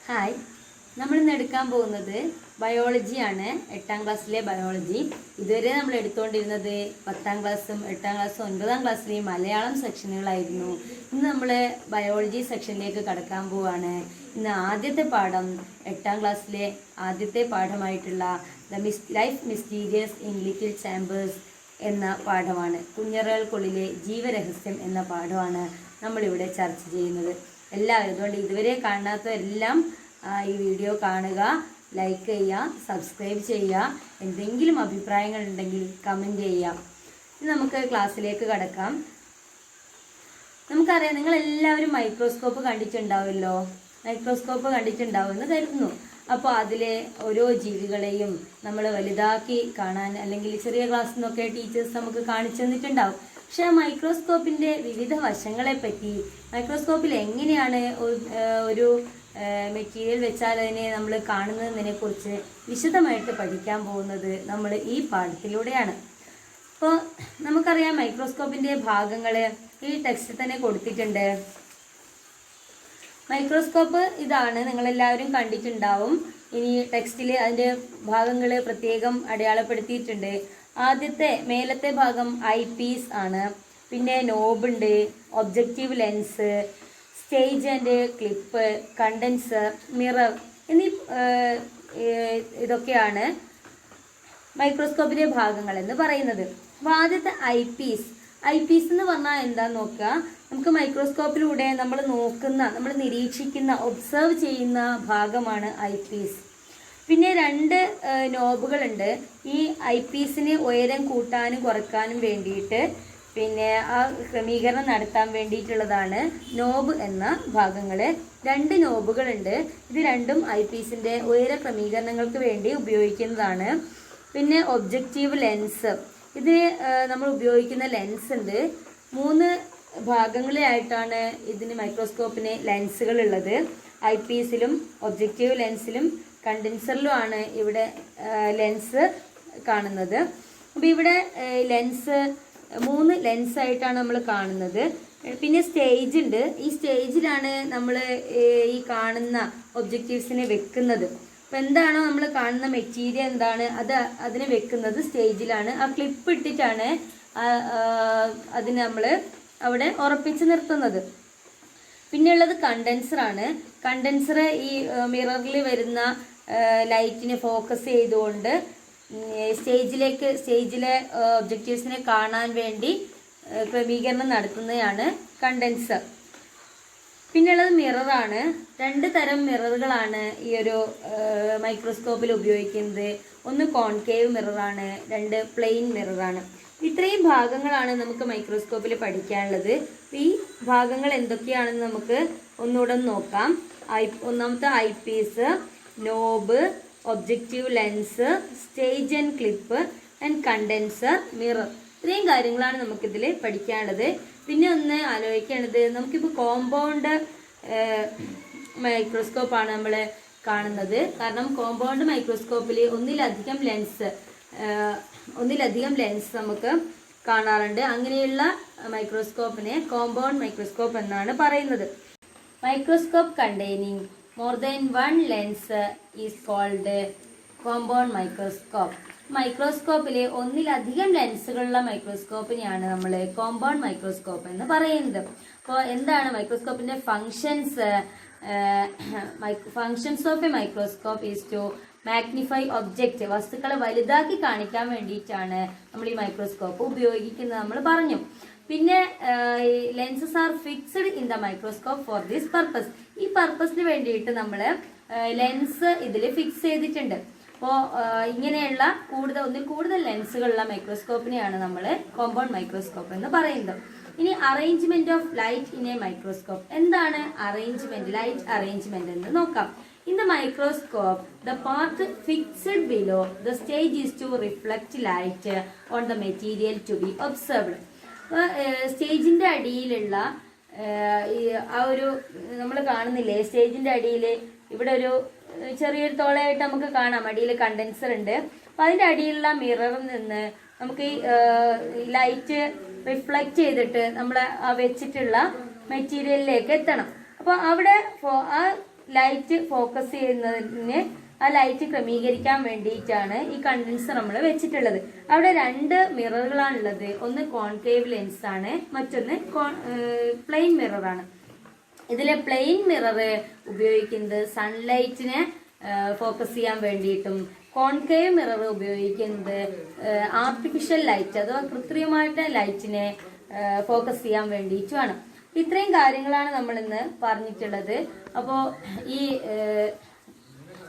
Hi, നമ്മളിന്ന് എടുക്കാൻ പോകുന്നത് ബയോളജിയാണ്. 8ാം ക്ലാസ്സിലെ ബയോളജി. ഇതുവരെ നമ്മൾ എടുത്തുകൊണ്ടിരുന്നത് 10ാം ക്ലാസ്സും 8ാം ക്ലാസ്സും 9ാം ക്ലാസ്സിലെയും മലയാളം സെക്ഷനുകളായിരുന്നു. ഇന്ന് നമ്മൾ ബയോളജി സെക്ഷനിലേക്ക് കടക്കാൻ പോവുകയാണ്. ഇന്ന് ആദ്യത്തെ പാഠം 8ാം ക്ലാസ്സിലെ ആദ്യത്തെ പാഠമായിട്ടുള്ള life mysterious in little chambers എന്ന പാഠമാണ്. കുഞ്ഞറകൾക്കുള്ളിലെ ജീവരഹസ്യം എന്ന പാഠമാണ് നമ്മളിവിടെ ചർച്ച ചെയ്യുന്നത്. എല്ലാവരും അതുകൊണ്ട് ഇതുവരെ കാണാത്തവരെല്ലാം ഈ വീഡിയോ കാണുക, ലൈക്ക് ചെയ്യുക, സബ്സ്ക്രൈബ് ചെയ്യുക. എന്തെങ്കിലും അഭിപ്രായങ്ങൾ ഉണ്ടെങ്കിൽ കമൻറ്റ് ചെയ്യുക. ഇനി നമുക്ക് ക്ലാസ്സിലേക്ക് കടക്കാം. നമുക്കറിയാം, നിങ്ങളെല്ലാവരും മൈക്രോസ്കോപ്പ് കണ്ടിട്ടുണ്ടാവുമല്ലോ. മൈക്രോസ്കോപ്പ് കണ്ടിട്ടുണ്ടാവുമെന്ന് കരുതുന്നു. അപ്പോൾ അതിലെ ഓരോ ജീവികളെയും നമ്മൾ വലുതാക്കി കാണാൻ, അല്ലെങ്കിൽ ചെറിയ ക്ലാസ്സിൽ നിന്നൊക്കെ ടീച്ചേഴ്സ് നമുക്ക് കാണിച്ചു തന്നിട്ടുണ്ടാവും. പക്ഷെ ആ മൈക്രോസ്കോപ്പിൻ്റെ വിവിധ വശങ്ങളെ പറ്റി, മൈക്രോസ്കോപ്പിൽ എങ്ങനെയാണ് ഒരു മെറ്റീരിയൽ വെച്ചാൽ അതിനെ നമ്മൾ കാണുന്നതിനെ കുറിച്ച് വിശദമായിട്ട് പഠിക്കാൻ പോകുന്നത് നമ്മൾ ഈ പാഠത്തിലൂടെയാണ്. അപ്പോൾ നമുക്കറിയാം, മൈക്രോസ്കോപ്പിൻ്റെ ഭാഗങ്ങൾ ഈ ടെക്സ്റ്റിൽ തന്നെ കൊടുത്തിട്ടുണ്ട്. മൈക്രോസ്കോപ്പ് ഇതാണ്, നിങ്ങളെല്ലാവരും കണ്ടിട്ടുണ്ടാവും. ഇനി ടെക്സ്റ്റിൽ അതിൻ്റെ ഭാഗങ്ങൾ പ്രത്യേകം അടയാളപ്പെടുത്തിയിട്ടുണ്ട്. ആദ്യത്തെ മേലത്തെ ഭാഗം ഐ പീസ് ആണ്. പിന്നെ നോബുണ്ട്, objective lens, stage and clip, condenser, mirror എന്നീ ഇതൊക്കെയാണ് മൈക്രോസ്കോപ്പിൻ്റെ ഭാഗങ്ങൾ എന്ന് പറയുന്നത്. അപ്പോൾ ആദ്യത്തെ ഐ പീസ് എന്ന് പറഞ്ഞാൽ എന്താന്ന് നോക്കുക. നമുക്ക് മൈക്രോസ്കോപ്പിലൂടെ നമ്മൾ നോക്കുന്ന, നമ്മൾ നിരീക്ഷിക്കുന്ന, ഒബ്സർവ് ചെയ്യുന്ന ഭാഗമാണ് ഐ പീസ്. പിന്നെ രണ്ട് നോബുകളുണ്ട്. ഈ ഐ പീസിന് ഉയരം കൂട്ടാനും കുറയ്ക്കാനും വേണ്ടിയിട്ട്, പിന്നെ ആ ക്രമീകരണം നടത്താൻ വേണ്ടിയിട്ടുള്ളതാണ് നോബ് എന്ന ഭാഗങ്ങൾ. രണ്ട് നോബുകളുണ്ട്. ഇത് രണ്ടും ഐ പീസിൻ്റെ ഉയര ക്രമീകരണങ്ങൾക്ക് വേണ്ടി ഉപയോഗിക്കുന്നതാണ്. പിന്നെ ഒബ്ജക്റ്റീവ് ലെൻസ്, ഇത് നമ്മൾ ഉപയോഗിക്കുന്ന ലെൻസ് ഉണ്ട്. 3 ഭാഗങ്ങളിലായിട്ടാണ് ഇതിന് മൈക്രോസ്കോപ്പിന് ലെൻസുകൾ ഉള്ളത്. ഐ പീസിലും ഒബ്ജക്റ്റീവ് ലെൻസിലും കണ്ടൻസറിലുമാണ് ഇവിടെ ലെൻസ് കാണുന്നത്. അപ്പോൾ ഇവിടെ ലെൻസ് 3 ലെൻസായിട്ടാണ് നമ്മൾ കാണുന്നത്. പിന്നെ സ്റ്റേജ് ഉണ്ട്. ഈ സ്റ്റേജിലാണ് നമ്മൾ ഈ കാണുന്ന ഒബ്ജക്റ്റീവ്സിനെ വെക്കുന്നത്. അപ്പോൾ എന്താണോ നമ്മൾ കാണുന്ന മെറ്റീരിയൽ എന്താണ്, അതിനെ വെക്കുന്നത് സ്റ്റേജിലാണ്. ആ ക്ലിപ്പ് ഇട്ടിട്ടാണ് അതിന് നമ്മൾ അവിടെ ഉറപ്പിച്ച് നിർത്തുന്നത്. പിന്നെയുള്ളത് കണ്ടൻസറാണ്. കണ്ടൻസർ ഈ മിററിൽ വരുന്ന ലൈറ്റിനെ ഫോക്കസ് ചെയ്തുകൊണ്ട് സ്റ്റേജിലെ ഒബ്ജക്റ്റീവ്സിനെ കാണാൻ വേണ്ടി ക്രമീകരണം നടത്തുന്നതാണ് കണ്ടൻസർ. പിന്നെയുള്ളത് മിററാണ്. 2 തരം മിററുകളാണ് ഈ ഒരു മൈക്രോസ്കോപ്പിൽ ഉപയോഗിക്കുന്നത്. ഒന്ന് കോൺകേവ് മിററാണ്, 2 പ്ലെയിൻ മിററാണ്. ഇത്രയും ഭാഗങ്ങളാണ് നമുക്ക് മൈക്രോസ്കോപ്പിൽ പഠിക്കാനുള്ളത്. ഈ ഭാഗങ്ങൾ എന്തൊക്കെയാണെന്ന് നമുക്ക് ഒന്നുകൂടെ നോക്കാം. ഒന്നാമത്തെ eye piece, knob, objective lens, stage and clip and condenser, mirror. ഇത്രയും കാര്യങ്ങളാണ് നമുക്കിതിൽ പഠിക്കാനുള്ളത്. പിന്നെ ഒന്ന് ആലോചിക്കേണ്ടത്, നമുക്കിപ്പോൾ കോമ്പൗണ്ട് മൈക്രോസ്കോപ്പാണ് നമ്മൾ കാണുന്നത്. കാരണം കോമ്പൗണ്ട് മൈക്രോസ്കോപ്പിൽ ഒന്നിലധികം ലെൻസ് നമുക്ക് കാണാറുണ്ട്. അങ്ങനെയുള്ള മൈക്രോസ്കോപ്പിനെ കോമ്പൗണ്ട് മൈക്രോസ്കോപ്പ് എന്നാണ് പറയുന്നത്. Microscope containing more than one lens is called compound microscope. മൈക്രോസ്കോപ്പിൽ ഒന്നിലധികം ലെൻസുകളുള്ള മൈക്രോസ്കോപ്പിനെയാണ് നമ്മൾ കോമ്പൗണ്ട് മൈക്രോസ്കോപ്പ് എന്ന് പറയുന്നത്. അപ്പോൾ എന്താണ് മൈക്രോസ്കോപ്പിന്റെ functions of a microscope is to magnify object. വസ്തുക്കളെ വലുതാക്കി കാണിക്കാൻ വേണ്ടിയിട്ടാണ് നമ്മൾ ഈ മൈക്രോസ്കോപ്പ് ഉപയോഗിക്കുന്നത് നമ്മൾ പറഞ്ഞു. പിന്നെ lenses are fixed in the microscope for this purpose. ഈ പർപ്പസിന് വേണ്ടിയിട്ട് നമ്മൾ ലെൻസ് ഇതിൽ ഫിക്സ് ചെയ്തിട്ടുണ്ട്. അപ്പോൾ ഇങ്ങനെയുള്ള ഒന്നിൽ കൂടുതൽ ലെൻസുകളുള്ള മൈക്രോസ്കോപ്പിനെയാണ് നമ്മൾ കോമ്പൗണ്ട് മൈക്രോസ്കോപ്പ് എന്ന് പറയുന്നത്. ഇനി arrangement of light in A microscope. എന്താണ് ലൈറ്റ് അറേഞ്ച്മെന്റ് എന്ന് നോക്കാം. In the microscope, the part fixed below the stage is to reflect light on the material to be observed. സ്റ്റേജിൻ്റെ അടിയിലുള്ള ആ ഒരു നമ്മൾ കാണുന്നില്ലേ, സ്റ്റേജിൻ്റെ അടിയിൽ ഇവിടെ ഒരു ചെറിയൊരു തോളയായിട്ട് നമുക്ക് കാണാം. അടിയിൽ കണ്ടൻസർ ഉണ്ട്. അപ്പോൾ അതിൻ്റെ അടിയിലുള്ള മിററിൽ നിന്ന് നമുക്ക് ഈ ലൈറ്റ് റിഫ്ലക്റ്റ് ചെയ്തിട്ട് നമ്മൾ വെച്ചിട്ടുള്ള മെറ്റീരിയലിലേക്ക് എത്തണം. അപ്പോൾ അവിടെ ആ ലൈറ്റ് ഫോക്കസ് ചെയ്യുന്നതിന് ആ ലൈറ്റ് ക്രമീകരിക്കാൻ വേണ്ടിയിട്ടാണ് ഈ കണ്ടൻസർ നമ്മൾ വെച്ചിട്ടുള്ളത്. അവിടെ 2 മിററുകളാണുള്ളത്. ഒന്ന് കോൺകേവ് ലെൻസ് ആണ്, മറ്റൊന്ന് പ്ലെയിൻ മിററാണ്. ഇതിലെ പ്ലെയിൻ മിറർ ഉപയോഗിക്കുന്നത് സൺലൈറ്റിനെ ഫോക്കസ് ചെയ്യാൻ വേണ്ടിയിട്ടും കോൺകേവ് മിറർ ഉപയോഗിക്കുന്നത് ആർട്ടിഫിഷ്യൽ ലൈറ്റ് അഥവാ കൃത്രിമമായിട്ട് ലൈറ്റിനെ ഫോക്കസ് ചെയ്യാൻ വേണ്ടിയിട്ടുമാണ്. ഇത്രയും കാര്യങ്ങളാണ് നമ്മൾ ഇന്ന് പറഞ്ഞിട്ടുള്ളത്. അപ്പോൾ ഈ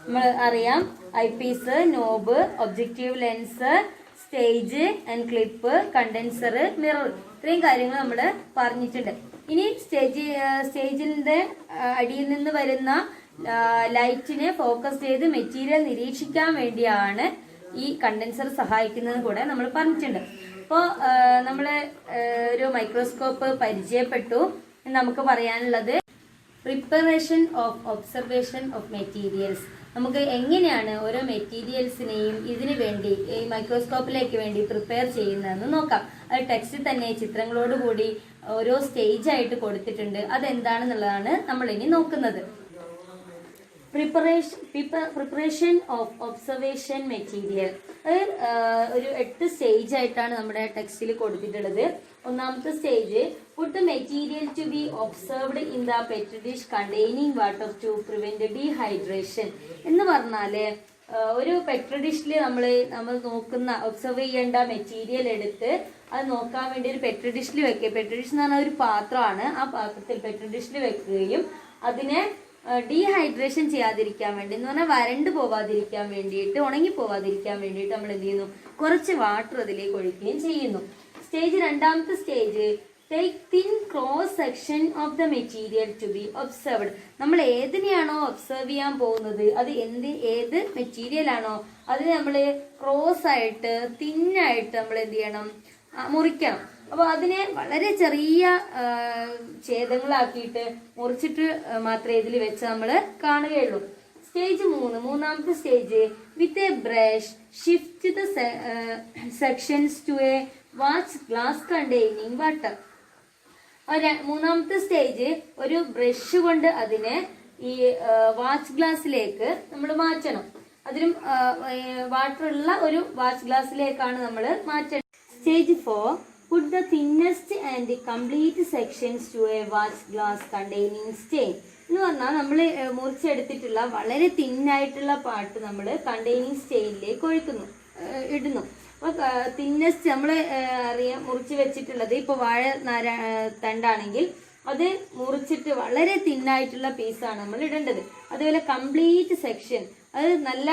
നമ്മൾ അറിയാം eye piece, knob, objective lens, stage and clip, condenser, mirror, ഇത്രയും കാര്യങ്ങൾ നമ്മൾ പറഞ്ഞിട്ടുണ്ട്. ഇനി സ്റ്റേജിന്റെ അടിയിൽ നിന്ന് വരുന്ന ലൈറ്റിനെ ഫോക്കസ് ചെയ്ത് മെറ്റീരിയൽ നിരീക്ഷിക്കാൻ വേണ്ടിയാണ് ഈ കണ്ടൻസർ സഹായിക്കുന്നത് കൂടെ നമ്മൾ പറഞ്ഞിട്ടുണ്ട്. അപ്പോൾ നമ്മൾ ഒരു മൈക്രോസ്കോപ്പ് പരിചയപ്പെട്ടു. നമുക്ക് പറയാനുള്ളത് preparation of observation of materials. നമുക്ക് എങ്ങനെയാണ് ഓരോ മെറ്റീരിയൽസിനെയും ഇതിനു വേണ്ടി ഈ മൈക്രോസ്കോപ്പിലേക്ക് വേണ്ടി പ്രിപ്പയർ ചെയ്യുന്നതെന്ന് നോക്കാം. അത് ടെക്സ്റ്റിൽ തന്നെ ചിത്രങ്ങളോട് കൂടി ഓരോ സ്റ്റേജ് ആയിട്ട് കൊടുത്തിട്ടുണ്ട്. അതെന്താണെന്നുള്ളതാണ് നമ്മൾ ഇനി നോക്കുന്നത്. Preparation of observation material. ഒരു 8 സ്റ്റേജ് ആയിട്ടാണ് നമ്മുടെ ടെക്സ്റ്റിൽ കൊടുത്തിട്ടുള്ളത്. ഒന്നാമത്തെ stage, put the material to be observed in the petri dish containing water to prevent dehydration. എന്ന് പറഞ്ഞാല് ഒരു പെട്രി ഡിഷിൽ നമ്മൾ നോക്കുന്ന ഒബ്സർവ് ചെയ്യേണ്ട മെറ്റീരിയൽ എടുത്ത് അത് നോക്കാൻ വേണ്ടി ഒരു പെട്രി ഡിഷിൽ വെക്കുക. പെട്രി ഡിഷ് എന്ന് പറഞ്ഞാൽ ഒരു പാത്രമാണ്. ആ പാത്രത്തിൽ പെട്രി ഡിഷിൽ വെക്കുകയും അതിനെ ഡീഹൈഡ്രേഷൻ ചെയ്യാതിരിക്കാൻ വേണ്ടി എന്ന് പറഞ്ഞാൽ വരണ്ട് പോവാതിരിക്കാൻ വേണ്ടിയിട്ട്, ഉണങ്ങി പോവാതിരിക്കാൻ വേണ്ടിയിട്ട് നമ്മൾ എന്ത് ചെയ്യുന്നു, കുറച്ച് വാട്ടർ അതിലേക്ക് ഒഴിക്കുകയും ചെയ്യുന്നു. രണ്ടാമത്തെ stage, take thin cross section of the material to be observed. നമ്മൾ ഏതിനെയാണോ ഒബ്സർവ് ചെയ്യാൻ പോകുന്നത്, അത് ഏത് മെറ്റീരിയൽ ആണോ അതിനെ നമ്മൾ ക്രോസ് ആയിട്ട് തിന്നായിട്ട് നമ്മൾ എന്ത് ചെയ്യണം, മുറിക്കണം. അപ്പോൾ അതിനെ വളരെ ചെറിയ ഛേദങ്ങളാക്കിയിട്ട് മുറിച്ചിട്ട് മാത്രമേ ഇതിൽ വെച്ച് നമ്മൾ കാണുകയുള്ളൂ. സ്റ്റേജ് 3, മൂന്നാമത്തെ stage, with a brush shift the sections to a watch glass containing water. മൂന്നാമത്തെ സ്റ്റേജ്, ഒരു ബ്രഷ് കൊണ്ട് അതിനെ ഈ വാച്ച് ഗ്ലാസ്സിലേക്ക് നമ്മൾ മാറ്റണം. അതിലും വാട്ടർ ഉള്ള ഒരു വാച്ച് ഗ്ലാസ്സിലേക്കാണ് നമ്മൾ മാറ്റേണ്ടത്. Stage 4, put the thinnest and complete sections to a watch glass containing stain. എന്ന് പറഞ്ഞാൽ നമ്മൾ മുറിച്ചെടുത്തിട്ടുള്ള വളരെ തിന്നായിട്ടുള്ള പാർട്ട് നമ്മൾ കണ്ടെയ്നിങ് സ്റ്റെയിനിലേക്ക് ഇടുന്നു. അപ്പോൾ തിന്നസ്റ്റ് നമ്മൾ അറിയാം മുറിച്ച് വെച്ചിട്ടുള്ളത്, ഇപ്പോൾ വാഴ തണ്ടാണെങ്കിൽ അത് മുറിച്ചിട്ട് വളരെ തിന്നായിട്ടുള്ള പീസാണ് നമ്മൾ ഇടേണ്ടത്. അതുപോലെ കംപ്ലീറ്റ് സെക്ഷൻ, അത് നല്ല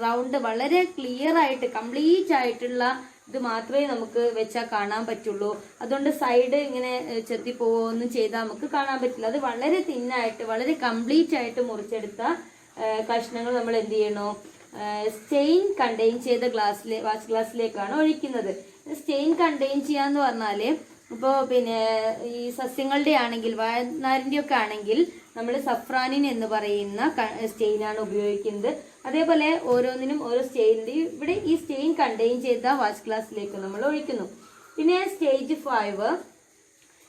റൗണ്ട് വളരെ ക്ലിയർ ആയിട്ട് കംപ്ലീറ്റ് ആയിട്ടുള്ള ഇത് മാത്രമേ നമുക്ക് വെച്ചാൽ കാണാൻ പറ്റുള്ളൂ. അതുകൊണ്ട് സൈഡ് ഇങ്ങനെ ചെത്തിപ്പോവൊന്നും ചെയ്താൽ നമുക്ക് കാണാൻ പറ്റില്ല. അത് വളരെ തിന്നായിട്ട് വളരെ കംപ്ലീറ്റ് ആയിട്ട് മുറിച്ചെടുത്ത കഷ്ണങ്ങൾ നമ്മൾ എന്ത് ചെയ്യണോ, സ്റ്റെയിൻ കണ്ടെയ്ൻ ചെയ്ത വാച്ച് ഗ്ലാസ്സിലേക്കാണ് ഒഴിക്കുന്നത്. സ്റ്റെയിൻ കണ്ടെയ്ൻ ചെയ്യാന്ന് പറഞ്ഞാല് ഇപ്പോൾ പിന്നെ ഈ സസ്യങ്ങളുടെ ആണെങ്കിൽ വാഴനാരിൻ്റെ ഒക്കെ ആണെങ്കിൽ നമ്മൾ സഫ്രാനിൻ എന്ന് പറയുന്ന സ്റ്റെയിനാണ് ഉപയോഗിക്കുന്നത്. അതേപോലെ ഓരോന്നിനും ഓരോ സ്റ്റെയിനിൻ്റെ ഇവിടെ ഈ സ്റ്റെയിൻ കണ്ടെയ്ൻ ചെയ്ത വാച്ച് ഗ്ലാസ്സിലേക്ക് നമ്മൾ ഒഴിക്കുന്നു. പിന്നെ stage 5,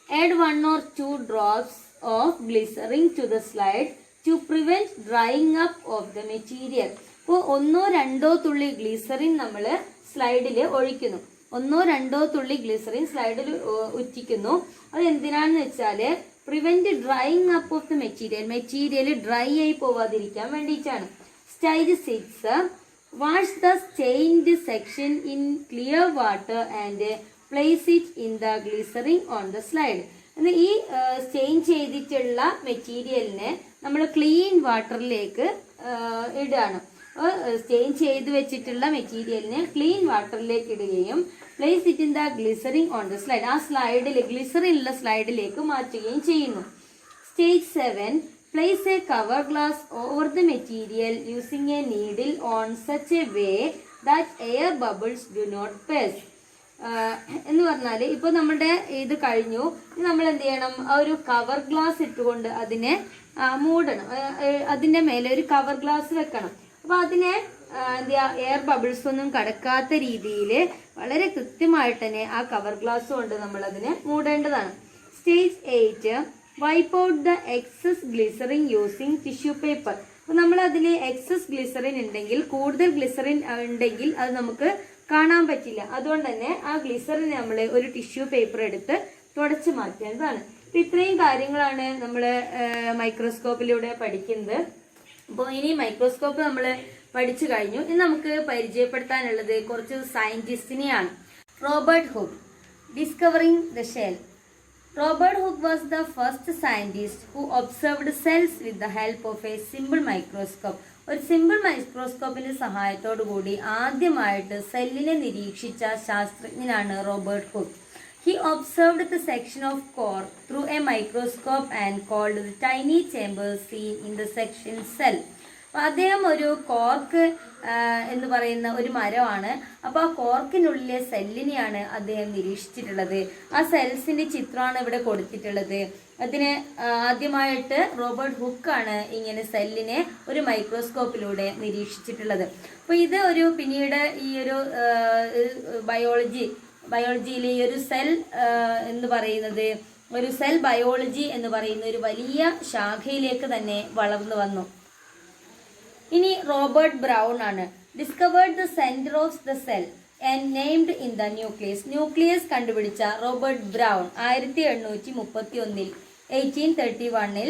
add 1 or 2 drops of glycerine to the slide to prevent drying up of the material. ഇപ്പോൾ 1-2 തുള്ളി ഗ്ലിസറിൻ നമ്മൾ സ്ലൈഡിൽ ഒഴിക്കുന്നു. 1-2 തുള്ളി ഗ്ലിസറിൻ സ്ലൈഡിൽ ഉറ്റിക്കുന്നു. അത് എന്തിനാണെന്ന് വെച്ചാൽ prevent drying up of the material dry ആയി പോവാതിരിക്കാൻ വേണ്ടിയിട്ടാണ്. Stage 6, wash the stained section in clear water and place it in the glycerine on the slide. ഈ സ്റ്റെയിൻ ചെയ്തിട്ടുള്ള മെറ്റീരിയലിനെ നമ്മൾ ക്ലീൻ വാട്ടറിലേക്ക് ഇടുകയാണ്. സ്റ്റെയിൻ ചെയ്ത് വെച്ചിട്ടുള്ള മെറ്റീരിയലിനെ ക്ലീൻ വാട്ടറിലേക്ക് ഇടുകയും place it in the glycerine on the slide, ആ സ്ലൈഡിൽ ഗ്ലിസറിൻ ഉള്ള സ്ലൈഡിലേക്ക് മാറ്റുകയും ചെയ്യുന്നു. Stage 7, place a cover glass over the material using a needle on such a way that air bubbles do not pass. എന്ന് പറഞ്ഞാൽ ഇപ്പോൾ നമ്മുടെ ഇത് കഴിഞ്ഞു, നമ്മൾ എന്ത് ചെയ്യണം, ആ ഒരു കവർ ഗ്ലാസ് ഇട്ടുകൊണ്ട് അതിനെ മൂടണം. അതിൻ്റെ മേലെ ഒരു കവർ ഗ്ലാസ് വെക്കണം. അപ്പോൾ അതിനെ എന്ത് ചെയ്യുക, എയർ ബബിൾസ് ഒന്നും കടക്കാത്ത രീതിയിൽ വളരെ കൃത്യമായിട്ട് തന്നെ ആ കവർ ഗ്ലാസ് കൊണ്ട് നമ്മൾ അതിനെ മൂടേണ്ടതാണ്. Stage 8, wipe out the excess glycerin using tissue paper. അപ്പോൾ നമ്മൾ അതിൽ എക്സസ് ഗ്ലിസറിൻ ഉണ്ടെങ്കിൽ, കൂടുതൽ ഗ്ലിസറിൻ ഉണ്ടെങ്കിൽ അത് നമുക്ക് കാണാൻ പറ്റില്ല. അതുകൊണ്ട് തന്നെ ആ ഗ്ലിസറിൻ നമ്മൾ ഒരു ടിഷ്യൂ പേപ്പർ എടുത്ത് തുടച്ച് മാറ്റേണ്ടതാണ്. അപ്പം ഇത്രയും കാര്യങ്ങളാണ് നമ്മൾ മൈക്രോസ്കോപ്പിലൂടെ പഠിക്കുന്നത്. അപ്പോൾ ഇനി മൈക്രോസ്കോപ്പ് നമ്മൾ പഠിച്ചു കഴിഞ്ഞു. ഇനി നമുക്ക് പരിചയപ്പെടുത്താനുള്ളത് കുറച്ച് സയന്റിസ്റ്റിനെയാണ്. Robert Hooke, discovering the shell. Robert Hooke was the first scientist who observed cells with the help of a simple microscope. ഒരു സിമ്പിൾ മൈക്രോസ്കോപ്പിന്റെ സഹായത്തോടു കൂടി ആദ്യമായിട്ട് സെല്ലിനെ നിരീക്ഷിച്ച ശാസ്ത്രജ്ഞനാണ് Robert hook. He observed the section of cork through a microscope and called the tiny chamber seen in the section cell. അപ്പോൾ അദ്ദേഹം ഒരു കോർക്ക് എന്ന് പറയുന്ന ഒരു മരമാണ്. അപ്പോൾ ആ കോർക്കിനുള്ളിലെ സെല്ലിനെയാണ് അദ്ദേഹം നിരീക്ഷിച്ചിട്ടുള്ളത്. ആ സെൽസിന്റെ ചിത്രമാണ് ഇവിടെ കൊടുത്തിട്ടുള്ളത്. അതിന് ആദ്യമായിട്ട് റോബർട്ട് ഹുക്കാണ് ഇങ്ങനെ സെല്ലിനെ ഒരു മൈക്രോസ്കോപ്പിലൂടെ നിരീക്ഷിച്ചിട്ടുള്ളത്. അപ്പോൾ ഇത് ഒരു പിന്നീട് ഈ ഒരു ബയോളജിയിലെ ഈ ഒരു സെൽ എന്ന് പറയുന്നത്, ഒരു സെൽ ബയോളജി എന്ന് പറയുന്ന ഒരു വലിയ ശാഖയിലേക്ക് തന്നെ വളർന്നു വന്നു. ഇനി റോബർട്ട് ബ്രൗൺ ആണ്. Discovered the centre of the cell and named in the nucleus. Nucleus കണ്ടുപിടിച്ച റോബർട്ട് ബ്രൗൺ 1831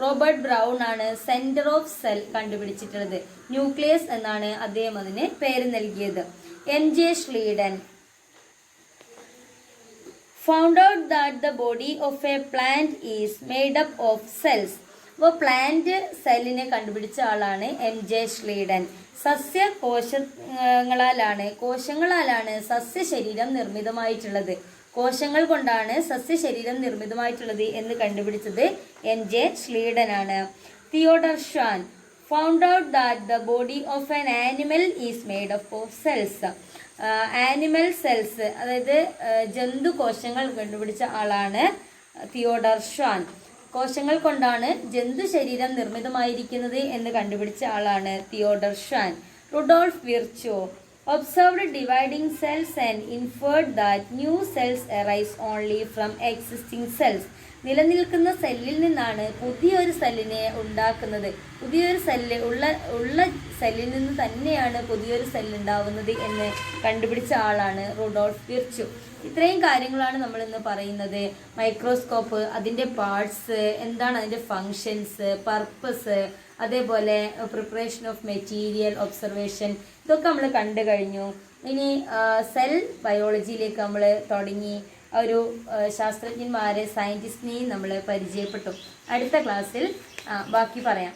റോബർട്ട് ബ്രൗൺ ആണ് സെന്റർ ഓഫ് സെൽ കണ്ടുപിടിച്ചിട്ടുള്ളത്. ന്യൂക്ലിയസ് എന്നാണ് അദ്ദേഹം അതിന് പേര് നൽകിയത്. NJ Schleiden found out that the body of a plant is made up of cells. അപ്പോൾ plant സെല്ലിനെ കണ്ടുപിടിച്ച ആളാണ് NJ Schleiden. കോശങ്ങളാലാണ് സസ്യശരീരം നിർമ്മിതമായിട്ടുള്ളത്. കോശങ്ങൾ കൊണ്ടാണ് സസ്യശരീരം നിർമ്മിതമായിട്ടുള്ളത് എന്ന് കണ്ടുപിടിച്ചത് NJ Schleiden ആണ്. Theodore Schwann found out that the body of an animal is made up of cells. Animal cells, അതായത് ജന്തു കോശങ്ങൾ കണ്ടുപിടിച്ച ആളാണ് തിയോഡർ ഷ്വാൻ. കോശങ്ങൾ കൊണ്ടാണ് ജന്തു ശരീരം നിർമ്മിതമായിരിക്കുന്നത് എന്ന് കണ്ടുപിടിച്ച ആളാണ് Theodor Schwann. Rudolf Virchow observed dividing cells and inferred that new cells arise only from existing cells. നിലനിൽക്കുന്ന സെല്ലിൽ നിന്നാണ് പുതിയൊരു സെല്ലിനെ ഉണ്ടാക്കുന്നത്. പുതിയൊരു സെല്ല് ഉള്ള സെല്ലിൽ നിന്ന് തന്നെയാണ് പുതിയൊരു സെല്ല് ഉണ്ടാവുന്നത് എന്ന് കണ്ടുപിടിച്ച ആളാണ് റുഡോൾഫ് വിർച്ചോ. ഇത്രയും കാര്യങ്ങളാണ് നമ്മൾ ഇന്ന് പറയുന്നത്. മൈക്രോസ്കോപ്പ്, അതിൻ്റെ പാർട്സ് എന്താണ്, അതിൻ്റെ ഫങ്ഷൻസ്, പർപ്പസ്, അതേപോലെ പ്രിപ്പറേഷൻ ഓഫ് മെറ്റീരിയൽ, ഒബ്സർവേഷൻ, ഇതൊക്കെ നമ്മൾ കണ്ടു കഴിഞ്ഞു. ഇനി സെൽ ബയോളജിയിലേക്ക് നമ്മൾ തുടങ്ങി. ഒരു ശാസ്ത്രജ്ഞന്മാരെ, സയൻറ്റിസ്റ്റിനെയും നമ്മൾ പരിചയപ്പെട്ടു. അടുത്ത ക്ലാസ്സിൽ ബാക്കി പറയാം.